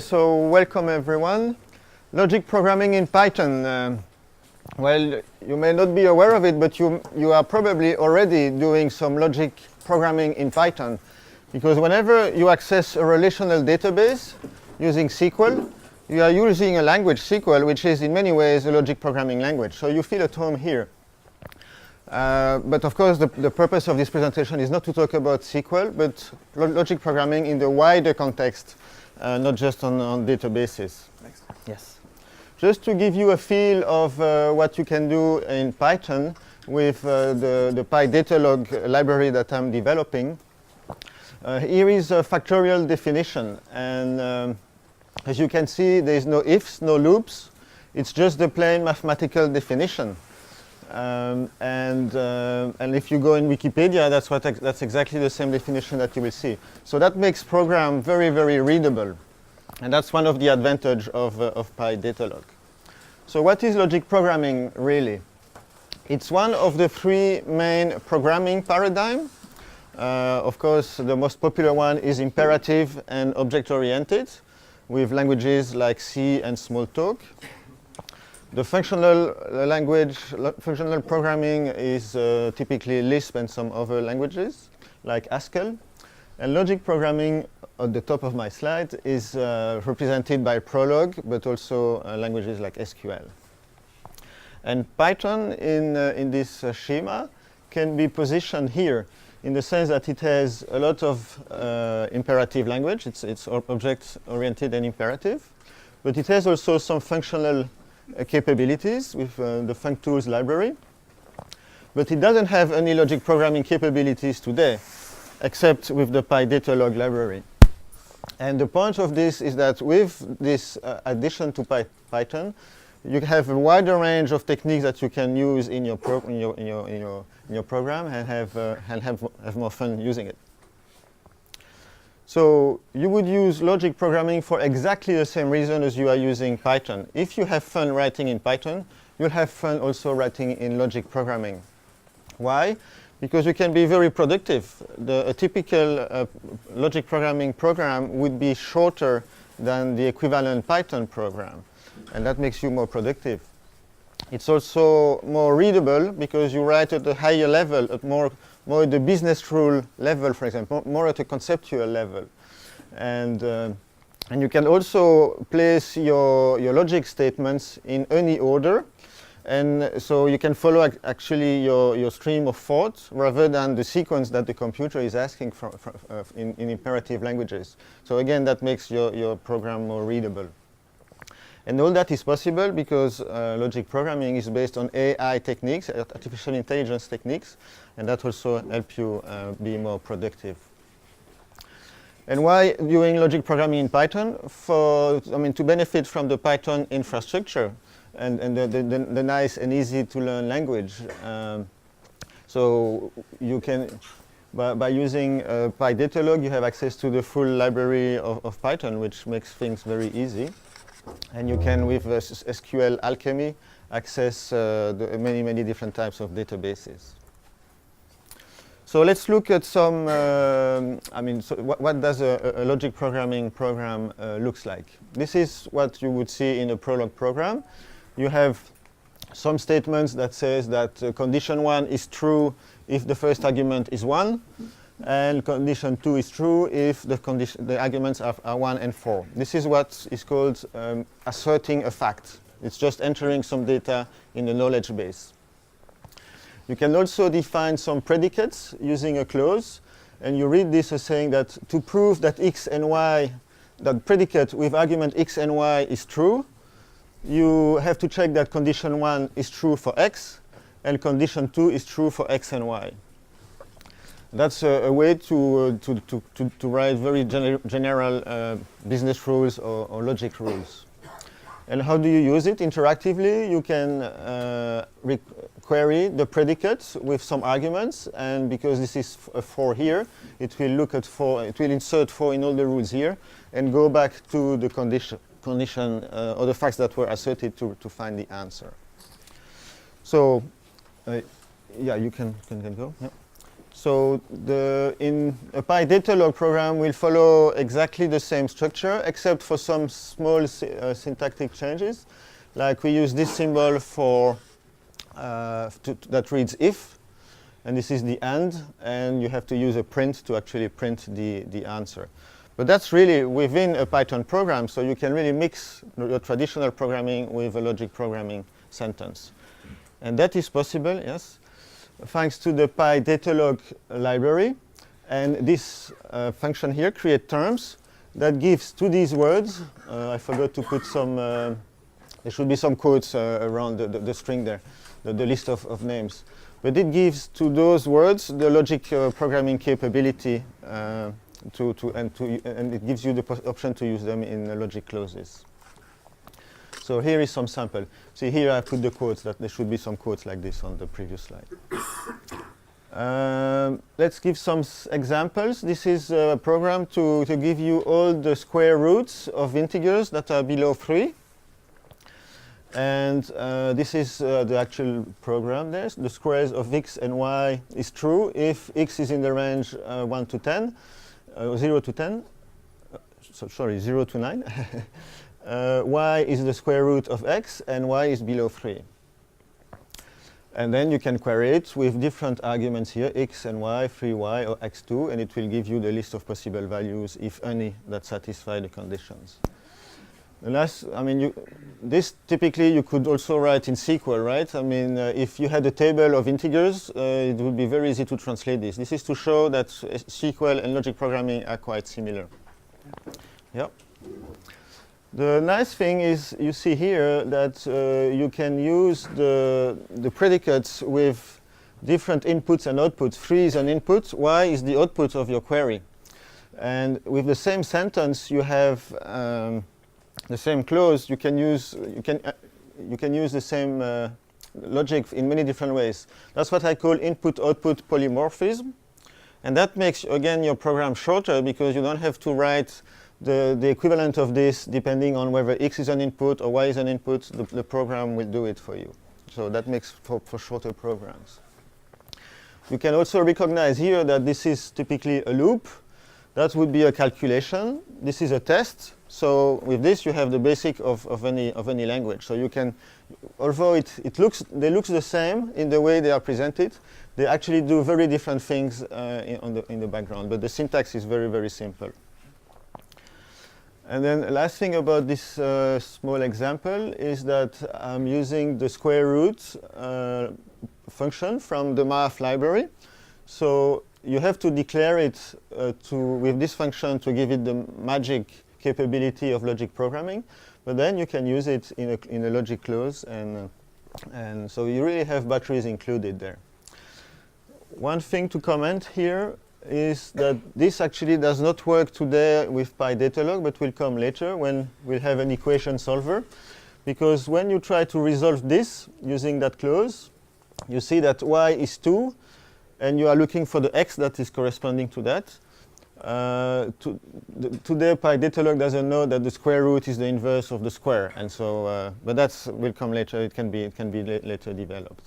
So welcome everyone. Logic programming in Python. Well, you may not be aware of it, but you are probably already doing some logic programming in Python. Because whenever you access a relational database using SQL, you are using a language SQL, which is in many ways a logic programming language. So you feel at home here. But of course, the purpose of this presentation is not to talk about SQL, but logic programming in the wider context. Not just on databases. Next. Yes. Just to give you a feel of what you can do in Python with the PyDatalog library that I'm developing. Here is a factorial definition. And as you can see, there's no ifs, no loops. It's just the plain mathematical definition. And if you go in Wikipedia, that's exactly the same definition that you will see. So that makes program very, very readable. And that's one of the advantages of PyDatalog. So what is logic programming, really? It's one of the three main programming paradigms. Of course, the most popular one is imperative and object-oriented, with languages like C and Smalltalk. The functional functional programming is typically Lisp and some other languages, like Haskell. And logic programming, at the top of my slide, is represented by Prolog, but also languages like SQL. And Python, in this schema, can be positioned here, in the sense that it has a lot of imperative language. It's object-oriented and imperative. But it has also some functional capabilities with the functools library, but it doesn't have any logic programming capabilities today, except with the PyDatalog library. And the point of this is that with this addition to Python, you have a wider range of techniques that you can use in your program and have more fun using it. So you would use logic programming for exactly the same reason as you are using Python. If you have fun writing in Python, you'll have fun also writing in logic programming. Why? Because you can be very productive. A typical logic programming program would be shorter than the equivalent Python program, and that makes you more productive. It's also more readable because you write at a higher level, at more at the business rule level, for example, more at a conceptual level. And you can also place your logic statements in any order. And so you can follow actually your stream of thought rather than the sequence that the computer is asking in imperative languages. So again, that makes your program more readable. And all that is possible because logic programming is based on AI techniques, artificial intelligence techniques, and that also helps you be more productive. And why doing logic programming in Python? To benefit from the Python infrastructure and the nice and easy to learn language. So you can, by using PyDatalog, you have access to the full library of Python, which makes things very easy. And you can, with SQL Alchemy, access many, many different types of databases. So let's look at some, what does a logic programming program looks like? This is what you would see in a Prolog program. You have some statements that says that condition 1 is true if the first argument is 1. And condition 2 is true if the arguments are 1 and 4. This is what is called asserting a fact. It's just entering some data in the knowledge base. You can also define some predicates using a clause. And you read this as saying that to prove that x and y, that predicate with argument x and y is true, you have to check that condition 1 is true for x and condition 2 is true for x and y. That's a way to write very general business rules or logic rules. And how do you use it interactively? You can query the predicates with some arguments, and because this is a 4 here, it will look at 4. It will insert 4 in all the rules here, and go back to the condition or the facts that were asserted to find the answer. So, yeah, you can go. Yeah. So in a PyDatalog program will follow exactly the same structure, except for some small syntactic changes. Like we use this symbol for that reads if, and this is the and you have to use a print to actually print the answer. But that's really within a Python program, so you can really mix your traditional programming with a logic programming sentence. And that is possible, yes, thanks to the PyDatalog library. And this function here, create terms, that gives to these words, I forgot to put some, there should be some quotes around the string there, the list of names. But it gives to those words the logic programming capability and it gives you the option to use them in logic clauses. So here is some sample. See here I put the quotes, that there should be some quotes like this on the previous slide. Let's give some examples. This is a program to give you all the square roots of integers that are below 3. And this is the actual program there. The squares of x and y is true if x is in the range 1 to 10. 0 to 10, sorry, 0 to 9. Y is the square root of x, and y is below 3. And then you can query it with different arguments here, x and y, 3y, or x2, and it will give you the list of possible values, if any, that satisfy the conditions. The last, I mean, this typically you could also write in SQL, right? I mean, if you had a table of integers, it would be very easy to translate this. This is to show that SQL and logic programming are quite similar. Yep. The nice thing is you see here that you can use the predicates with different inputs and outputs. 3 is an input, y is the output of your query. And with the same sentence, you have the same clause. You can use the same logic in many different ways. That's what I call input-output polymorphism, and that makes again your program shorter because you don't have to write the equivalent of this depending on whether x is an input or y is an input. The program will do it for you. So that makes for shorter programs. You can also recognize here that this is typically a loop. That would be a calculation. This is a test. So with this, you have the basic of any language. So you can, although they look the same in the way they are presented, they actually do very different things in the background. But the syntax is very, very simple. And then the last thing about this small example is that I'm using the square root function from the math library. So you have to declare it with this function to give it the magic capability of logic programming, but then you can use it in a logic clause, and so you really have batteries included there. One thing to comment here is that this actually does not work today with PyDatalog, but will come later when we'll have an equation solver, because when you try to resolve this using that clause, you see that y is 2, and you are looking for the x that is corresponding to that. Today, PyDatalog doesn't know that the square root is the inverse of the square, and so, but that will come later. It can be later developed.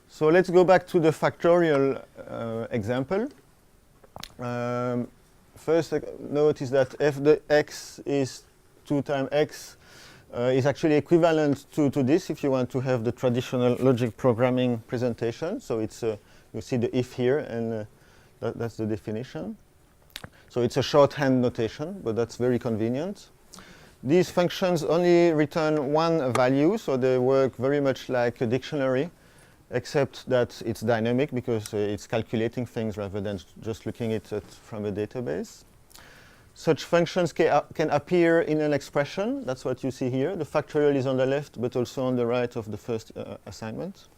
So let's go back to the factorial example. First note is that if the x is 2 times x is actually equivalent to this if you want to have the traditional logic programming presentation. So it's you see the if here, and that's the definition. So it's a shorthand notation, but that's very convenient. These functions only return one value, so they work very much like a dictionary, except that it's dynamic because it's calculating things rather than just looking at it from a database. Such functions can appear in an expression. That's what you see here. The factorial is on the left, but also on the right of the first assignment.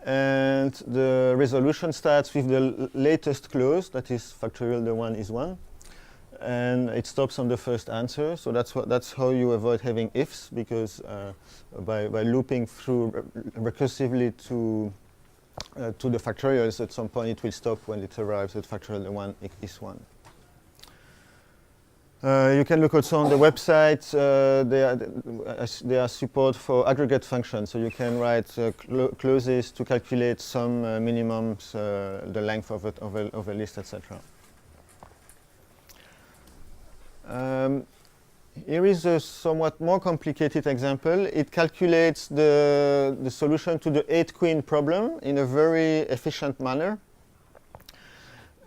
And the resolution starts with the latest clause, that is factorial, the 1 is 1. And it stops on the first answer. So that's how you avoid having ifs, because by looping through recursively to the factorials, at some point it will stop when it arrives at factorial the 1 is 1. You can look also on the website. There are support for aggregate functions, so you can write clauses to calculate some minimums, the length of a list, etc. Here is a somewhat more complicated example. It calculates the solution to the 8-queen problem in a very efficient manner.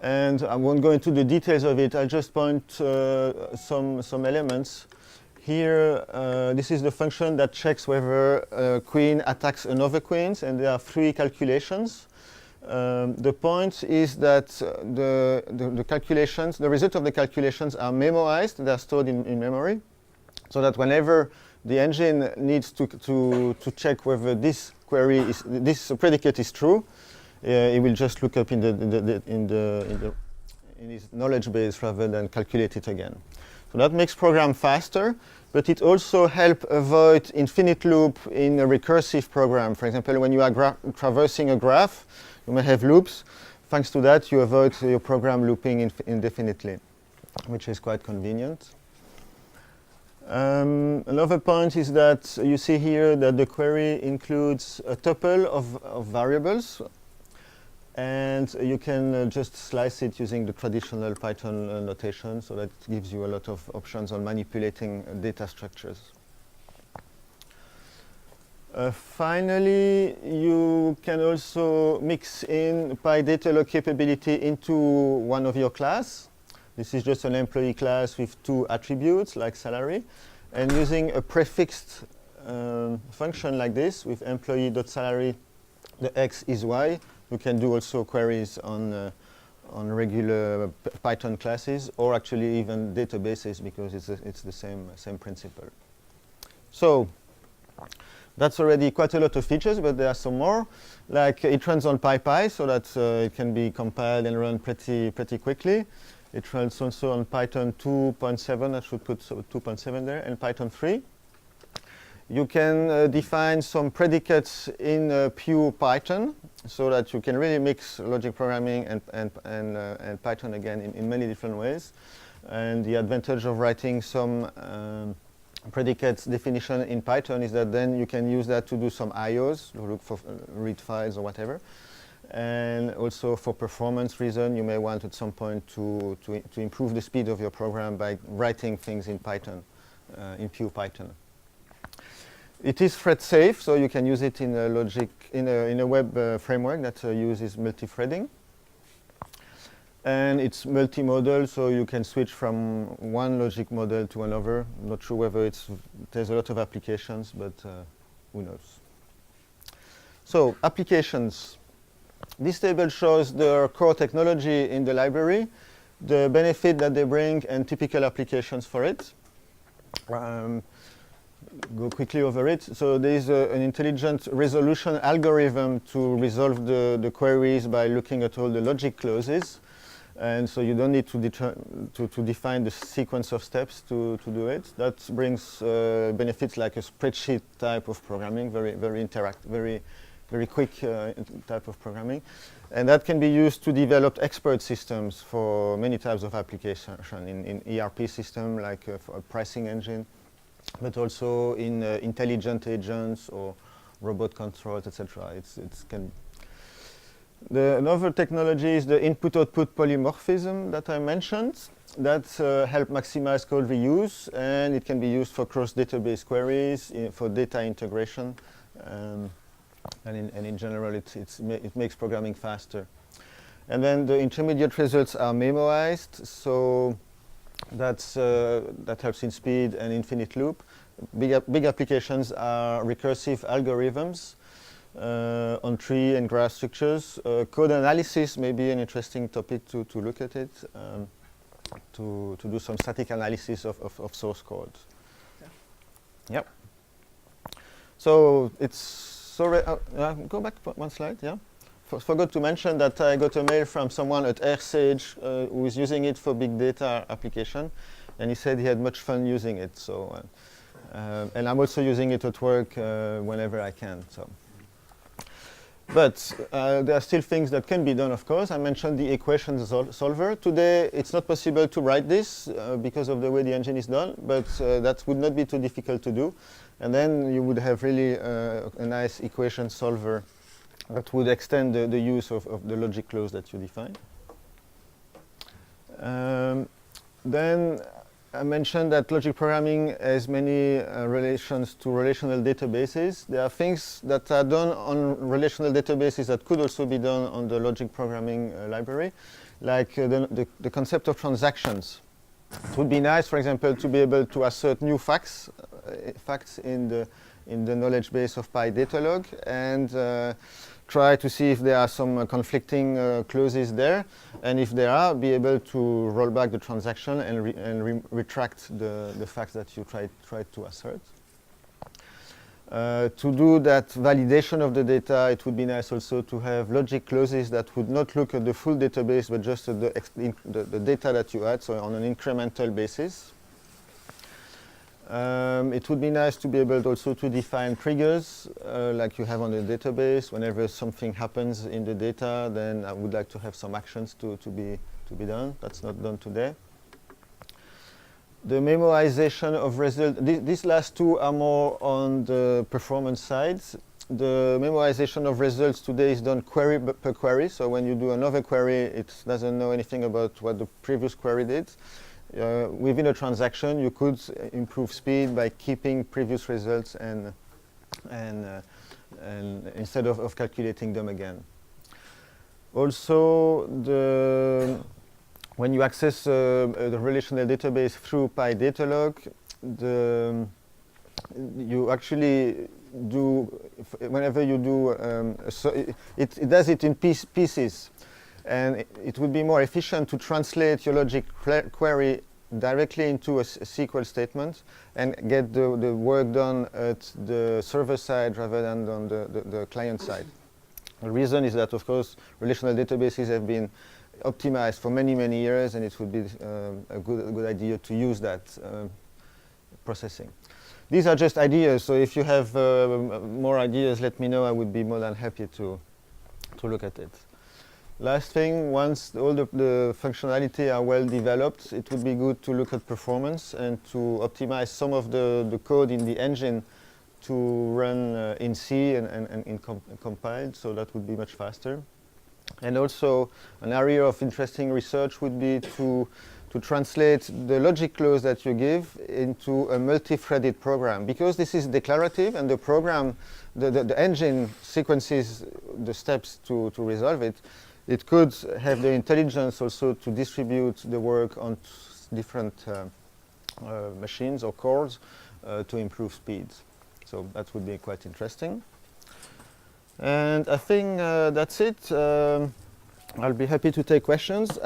And I won't go into the details of it. I'll just point some elements. Here, this is the function that checks whether a queen attacks another queen, and there are 3 calculations. The point is that the calculations, the result of the calculations are memoized. They are stored in memory, so that whenever the engine needs to check whether this query is, this predicate is true, it will just look up in his knowledge base rather than calculate it again. So that makes program faster, but it also helps avoid infinite loop in a recursive program. For example, when you are traversing a graph, you may have loops. Thanks to that, you avoid your program looping indefinitely, which is quite convenient. Another point is that you see here that the query includes a tuple of variables. And you can just slice it using the traditional Python notation, so that gives you a lot of options on manipulating data structures. Finally, you can also mix in PyDatalog capability into one of your class. This is just an employee class with 2 attributes, like salary. And using a prefixed function like this, with employee.salary, the x is y, you can do also queries on regular Python classes, or actually even databases, because it's the same principle. So that's already quite a lot of features, but there are some more. Like it runs on PyPy, so that it can be compiled and run pretty quickly. It runs also on Python 2.7. I should put 2.7 there, and Python 3. You can define some predicates in pure Python, so that you can really mix logic programming and Python again in many different ways. And the advantage of writing some predicates definition in Python is that then you can use that to do some IOs, to look for read files or whatever. And also for performance reason, you may want at some point to improve the speed of your program by writing things in Python, in pure Python. It is thread safe, so you can use it in a logic in a web framework that uses multi-threading. And it's multimodal, so you can switch from one logic model to another. I'm not sure whether there's a lot of applications, but who knows. So applications. This table shows the core technology in the library, the benefit that they bring, and typical applications for it. Go quickly over it. So there is an intelligent resolution algorithm to resolve the queries by looking at all the logic clauses. And so you don't need to define the sequence of steps to do it. That brings benefits like a spreadsheet type of programming, very quick type of programming. And that can be used to develop expert systems for many types of applications in ERP system, like for a pricing engine, but also in intelligent agents or robot controls, etc. Another technology is the input-output polymorphism that I mentioned. That help maximize code reuse, and it can be used for cross-database queries, for data integration, and in general, it makes programming faster. And then the intermediate results are memoized, so that helps in speed and infinite loop. Big applications are recursive algorithms on tree and graph structures. Code analysis may be an interesting topic to look at it, to do some static analysis of source code. Yeah. Yep. So it's already, go back one slide, yeah. Forgot to mention that I got a mail from someone at AirSage who is using it for big data application, and he said he had much fun using it. So, and I'm also using it at work whenever I can. So, But there are still things that can be done, of course. I mentioned the equation solver. Today, it's not possible to write this because of the way the engine is done, but that would not be too difficult to do. And then you would have really a nice equation solver that would extend the use of the logic clause that you define. Then I mentioned that logic programming has many relations to relational databases. There are things that are done on relational databases that could also be done on the logic programming library, like the concept of transactions. It would be nice, for example, to be able to assert new facts in the knowledge base of PyDatalog and try to see if there are some conflicting clauses there, and if there are, be able to roll back the transaction and retract the facts that you tried to assert. To do that validation of the data, it would be nice also to have logic clauses that would not look at the full database, but just at the data that you add, so on an incremental basis. It would be nice to be able also to define triggers like you have on the database. Whenever something happens in the data, then I would like to have some actions to be done. That's not done today. The memoization of results, these last two are more on the performance side. The memoization of results today is done query per query. So when you do another query, it doesn't know anything about what the previous query did. Within a transaction, you could improve speed by keeping previous results and instead of calculating them again. Also, when you access the relational database through PyDatalog, you actually do, whenever you do, it does it in pieces. And it would be more efficient to translate your logic query directly into a SQL statement and get the work done at the server side rather than on the client side. The reason is that, of course, relational databases have been optimized for many, many years, and it would be a good idea to use that processing. These are just ideas, so if you have more ideas, let me know. I would be more than happy to look at it. Last thing, once all the functionality are well developed, it would be good to look at performance and to optimize some of the code in the engine to run in C and compiled, so that would be much faster. And also, an area of interesting research would be to translate the logic clause that you give into a multi-threaded program. Because this is declarative and the program, the engine sequences the steps to resolve it, it could have the intelligence also to distribute the work on different machines or cores to improve speeds. So that would be quite interesting. And I think that's it. I'll be happy to take questions.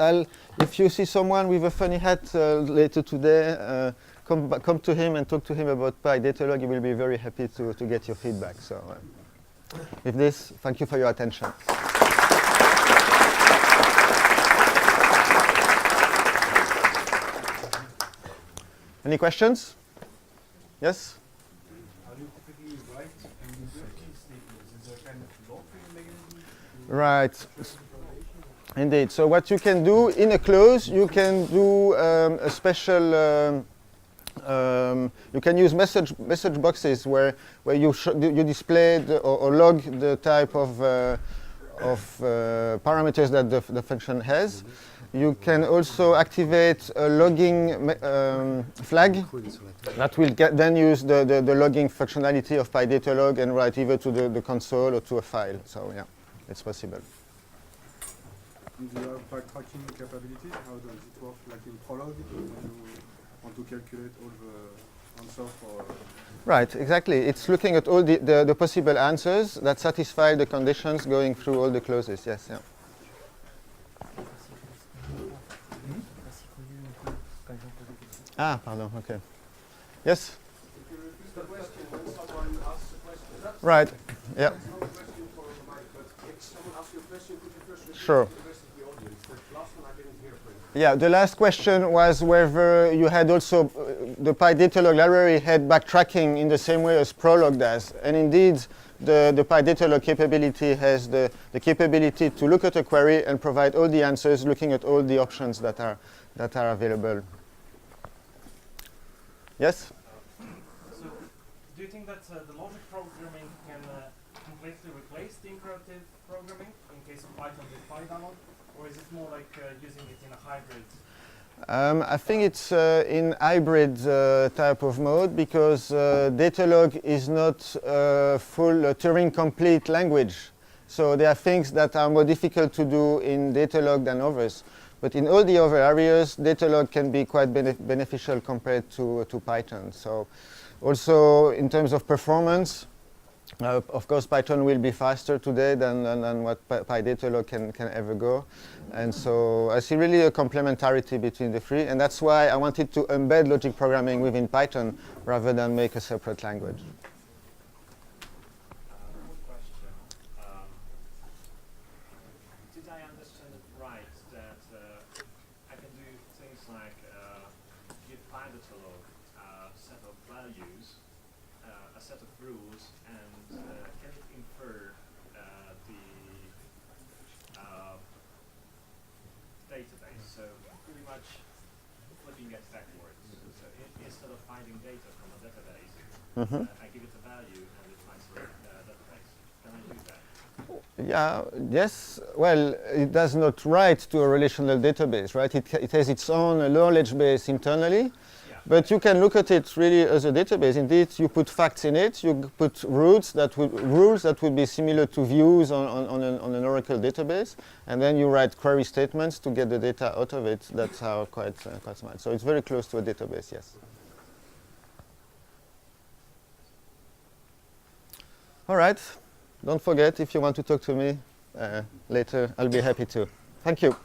If you see someone with a funny hat later today, come to him and talk to him about PyDatalog. He will be very happy to get your feedback. So with this, thank you for your attention. Any questions? Yes? How do you typically write and reverse statements? Is there a kind of log-free mechanism? Right. Indeed. So what you can do in a clause, you can do a special. You can use message boxes where you display or log the type of parameters that the function has. You can also activate a logging flag that will then use the logging functionality of PyDatalog and write either to the console or to a file. So yeah, it's possible. Do you have backtracking capabilities? How does it work, like in Prolog, when you want to calculate all the answers for... Right, exactly. It's looking at all the possible answers that satisfy the conditions going through all the clauses. Yes, yeah. Ah, pardon, okay. Yes? If you repeat the question when someone asks a question. Right, yeah. That's not a question for Mike, but if someone asks you a question, could you first repeat Sure. to the rest of the audience? The last one I didn't hear for you. Yeah, the last question was whether you had also, the PyDatalog library had backtracking in the same way as Prolog does. And indeed, the PyDatalog capability has the capability to look at a query and provide all the answers, looking at all the options that are available. Yes? So, do you think that the logic programming can completely replace the imperative programming in case of Python with PyDatalog, or is it more like using it in a hybrid? I think it's in hybrid type of mode because Datalog is not full Turing-complete language. So there are things that are more difficult to do in Datalog than others. But in all the other areas, Datalog can be quite beneficial compared to Python. So also in terms of performance, of course, Python will be faster today than what PyDatalog can ever go. And so I see really a complementarity between the three. And that's why I wanted to embed logic programming within Python rather than make a separate language. One question. Did I understand it right that I can do things like give PyDatalog a set of values, a set of rules, and can it infer the database? So pretty much flipping it backwards. So instead of finding data from a database, I give it a value and it finds the database. Can I do that? Yeah, yes. Well, it does not write to a relational database, right? It has its own knowledge base internally. But you can look at it really as a database. Indeed, you put facts in it. You put rules that would be similar to views on an Oracle database, and then you write query statements to get the data out of it. That's how quite smart. So it's very close to a database. Yes. All right. Don't forget, if you want to talk to me later, I'll be happy to. Thank you.